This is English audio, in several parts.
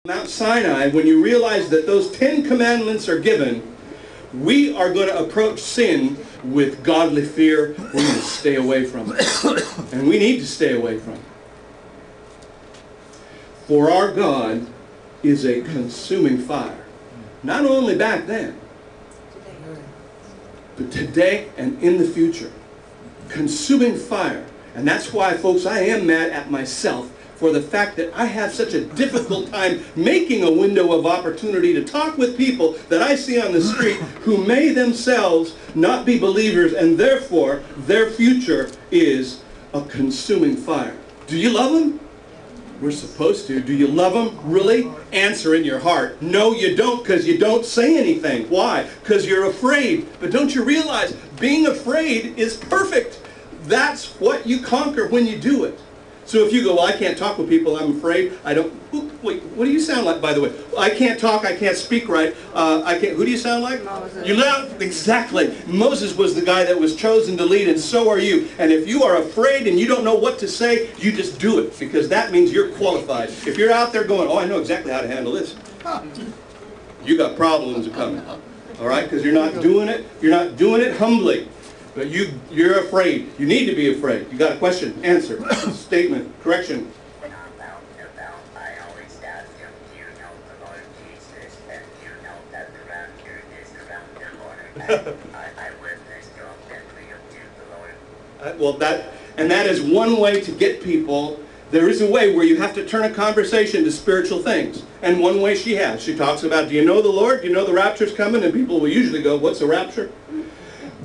Mount Sinai, when you realize that those 10 commandments are given, we are going to approach sin with godly fear. We're going to stay away from it. And we need to stay away from it. For our God is a consuming fire. Not only back then, but today and in the future. Consuming fire. And that's why, folks, I am mad at myself for the fact that I have such a difficult time making a window of opportunity to talk with people that I see on the street who may themselves not be believers, and therefore their future is a consuming fire. Do you love them? We're supposed to. Do you love them? Really? Answer in your heart. No, you don't, because you don't say anything. Why? Because you're afraid. But don't you realize being afraid is perfect? That's what you conquer when you do it. So if you go, well, I can't talk with people, I'm afraid, I don't, wait, what do you sound like, by the way? I can't talk, I can't speak right, who do you sound like? Moses. You loud, exactly. Moses was the guy that was chosen to lead, and so are you. And if you are afraid and you don't know what to say, you just do it, because that means you're qualified. If you're out there going, oh, I know exactly how to handle this, you got problems coming, all right? Because you're not doing it humbly. But you're afraid. You need to be afraid. You got a question, answer, statement, correction. When I'm out and about, I always ask them, do you know the Lord Jesus? And do you know that the rapture is around the corner? And I witnessed to them that we have to the Lord. And that is one way to get people. There is a way where you have to turn a conversation to spiritual things. And one way she has. She talks about, do you know the Lord? Do you know the rapture's coming? And people will usually go, what's a rapture?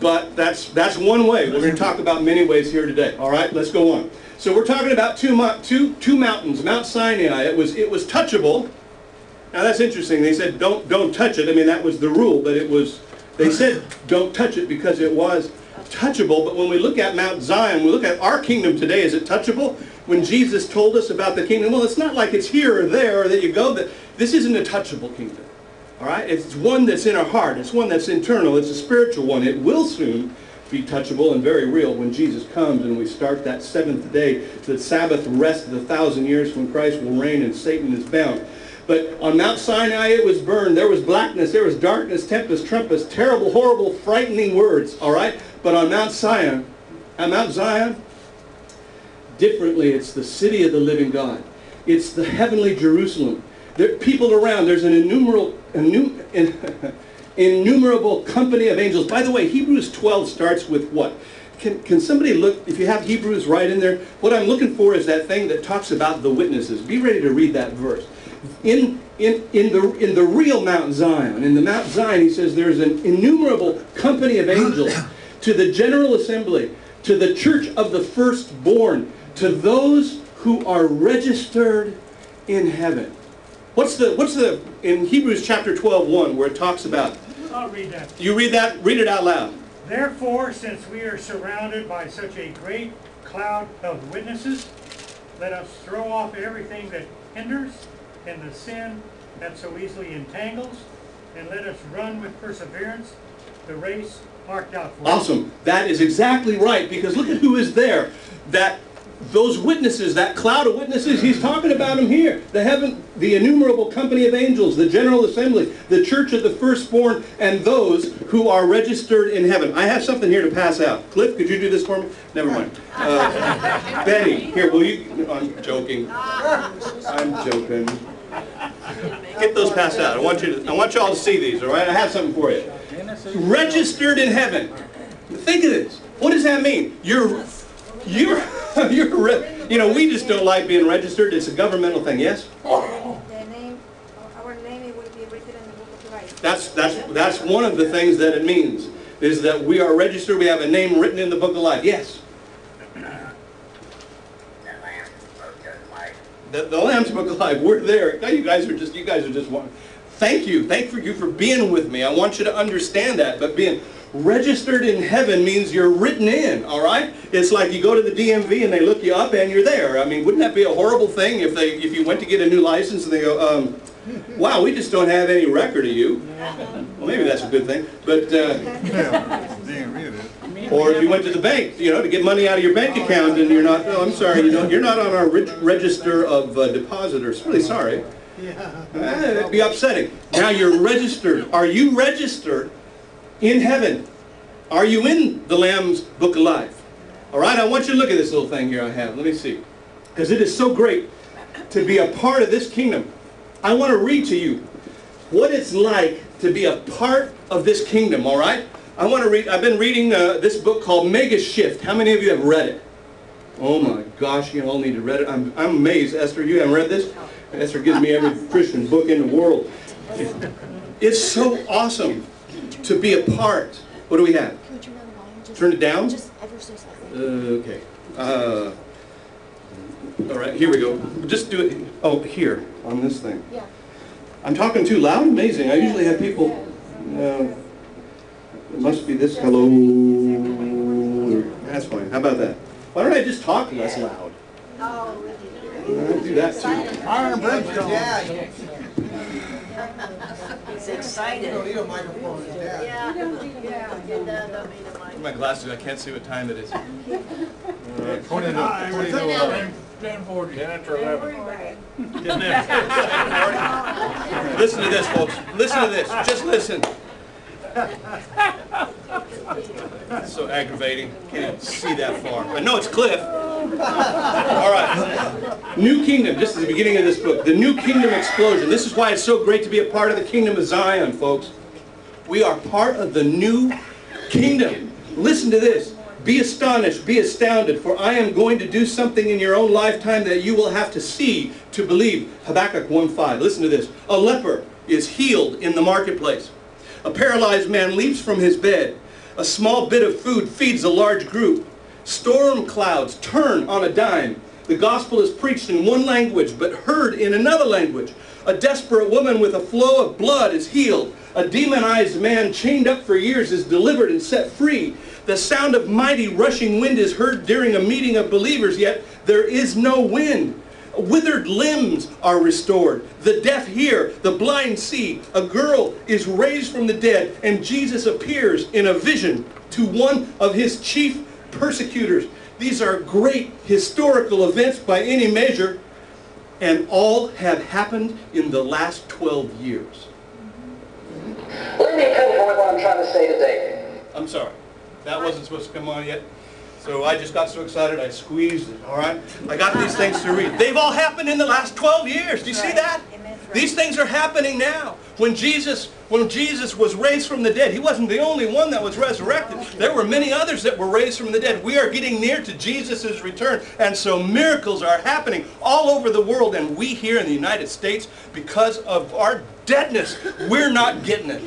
But that's one way. We're going to talk about many ways here today. All right, let's go on. So we're talking about two mountains. Mount Sinai. It was touchable. Now that's interesting. They said don't touch it. I mean, that was the rule, but they said don't touch it because it was touchable. But when we look at Mount Zion, we look at our kingdom today. Is it touchable? When Jesus told us about the kingdom, well, it's not like it's here or there or that you go. This isn't a touchable kingdom. All right? It's one that's in our heart. It's one that's internal. It's a spiritual one. It will soon be touchable and very real when Jesus comes and we start that seventh day, the Sabbath rest of the 1,000 years when Christ will reign and Satan is bound. But on Mount Sinai it was burned. There was blackness. There was darkness, tempest, trumpets, terrible, horrible, frightening words. All right? But on Mount Zion, differently, it's the city of the living God. It's the heavenly Jerusalem. There are people around. There's an innumerable company of angels. By the way, Hebrews 12 starts with what? Can somebody look, if you have Hebrews right in there, what I'm looking for is that thing that talks about the witnesses. Be ready to read that verse. In the real Mount Zion, in the Mount Zion, he says there's an innumerable company of angels to the general assembly, to the church of the firstborn, to those who are registered in heaven. What's the in Hebrews chapter 12:1 where it talks about? I'll read that. You read that? Read it out loud. Therefore, since we are surrounded by such a great cloud of witnesses, let us throw off everything that hinders and the sin that so easily entangles, and let us run with perseverance the race marked out for us. Awesome. That is exactly right, because look at who is there. Those witnesses, that cloud of witnesses, he's talking about them here. The innumerable company of angels, the general assembly, the church of the firstborn, and those who are registered in heaven. I have something here to pass out. Cliff, could you do this for me? Never mind. Betty, here, will you? No, I'm joking. I'm joking. Get those passed out. I want you all to see these, all right? I have something for you. Registered in heaven. Think of this. What does that mean? We just don't like being registered. It's a governmental thing, yes? Our name will be written in the book of life. That's one of the things that it means, is that we are registered, we have a name written in the book of life. Yes? The Lamb's Book of Life. We're there. You guys are just one. Thank you for being with me. I want you to understand that, but being registered in heaven means you're written in, all right? It's like you go to the DMV and they look you up and you're there. I mean, wouldn't that be a horrible thing if you went to get a new license and they go, wow, we just don't have any record of you. Well, maybe that's a good thing. But or if you went to the bank, to get money out of your bank account and you're not, oh, I'm sorry, you're not on our register of depositors. Really sorry. It'd be upsetting. Now you're registered. Are you registered in heaven? Are you in the Lamb's Book of Life? All right, I want you to look at this little thing here I have. Let me see. Because it is so great to be a part of this kingdom. I want to read to you what it's like to be a part of this kingdom, all right? I want to read, I've been reading this book called Bgss. How many of you have read it? Oh my gosh, you all need to read it. I'm amazed. Esther, you haven't read this? Esther gives me every Christian book in the world. It's so awesome to be a part. What do we have? Turn it down? Just ever so slightly. Okay. All right, here we go. Just do it. Oh, here, on this thing. Yeah. I'm talking too loud? Amazing. I usually have people... it must be this. Hello. That's fine. How about that? Why don't I just talk less loud? Oh, I'll do that too. Iron and brimstone. He's excited. yeah. My glasses, I can't see what time it is. 20 to 10:40. 10 after 11. Listen to this, folks. Listen to this. Just listen. It's so aggravating. Can't even see that far. I know it's Cliff. All right. New Kingdom. This is the beginning of this book. The New Kingdom Explosion. This is why it's so great to be a part of the Kingdom of Zion, folks. We are part of the New Kingdom. Listen to this. Be astonished, be astounded, for I am going to do something in your own lifetime that you will have to see to believe. Habakkuk 1:5. Listen to this. A leper is healed in the marketplace. A paralyzed man leaps from his bed. A small bit of food feeds a large group. Storm clouds turn on a dime. The gospel is preached in one language, but heard in another language. A desperate woman with a flow of blood is healed. A demonized man chained up for years is delivered and set free. The sound of mighty rushing wind is heard during a meeting of believers, yet there is no wind. Withered limbs are restored. The deaf hear, the blind see. A girl is raised from the dead, and Jesus appears in a vision to one of his chief persecutors. These are great historical events by any measure, and all have happened in the last 12 years. Let me pinpoint what I'm trying to say today. I'm sorry. That wasn't supposed to come on yet. So I just got so excited I squeezed it, all right? I got these things to read. They've all happened in the last 12 years. Do you see that? These things are happening now. When Jesus was raised from the dead, he wasn't the only one that was resurrected. There were many others that were raised from the dead. We are getting near to Jesus' return, and so miracles are happening all over the world, and we here in the United States, because of our deadness, we're not getting it.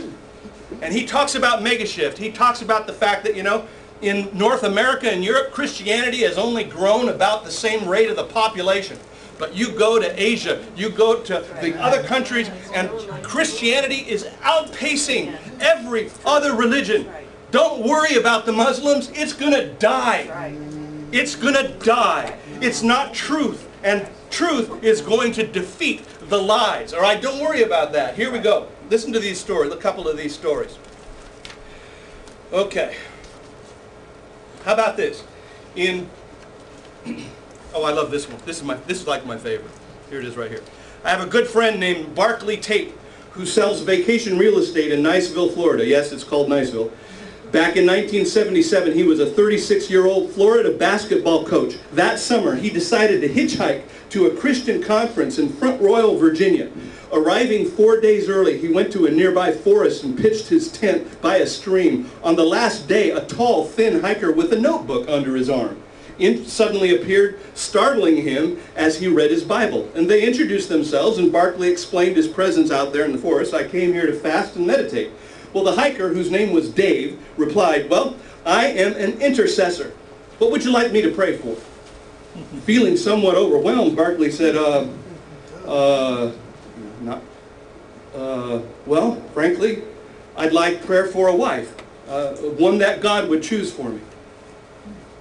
And he talks about megashift. He talks about the fact that, you know, in North America and Europe, Christianity has only grown about the same rate of the population. But you go to Asia, you go to the other countries, and Christianity is outpacing every other religion. Don't worry about the Muslims. It's going to die. It's going to die. It's not truth. And truth is going to defeat the lies. All right, don't worry about that. Here we go. Listen to these stories, a couple of these stories. Okay. How about this? Oh, I love this one. This is like my favorite. Here it is right here. I have a good friend named Barclay Tate who sells vacation real estate in Niceville, Florida. Yes, it's called Niceville. Back in 1977, he was a 36-year-old Florida basketball coach. That summer, he decided to hitchhike to a Christian conference in Front Royal, Virginia. Arriving 4 days early, he went to a nearby forest and pitched his tent by a stream. On the last day, a tall, thin hiker with a notebook under his arm suddenly appeared, startling him as he read his Bible. And they introduced themselves, and Barclay explained his presence out there in the forest. I came here to fast and meditate. Well, the hiker, whose name was Dave, replied, well, I am an intercessor. What would you like me to pray for? Feeling somewhat overwhelmed, Barclay said, well, frankly, I'd like prayer for a wife, one that God would choose for me.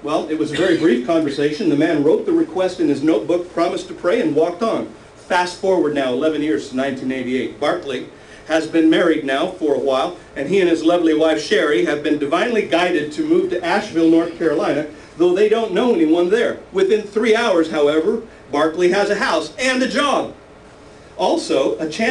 Well, it was a very brief conversation. The man wrote the request in his notebook, promised to pray, and walked on. Fast forward now 11 years to 1988. Barclay has been married now for a while, and he and his lovely wife Sherry have been divinely guided to move to Asheville, North Carolina, though they don't know anyone there. Within 3 hours, however, Barclay has a house and a job. also a chance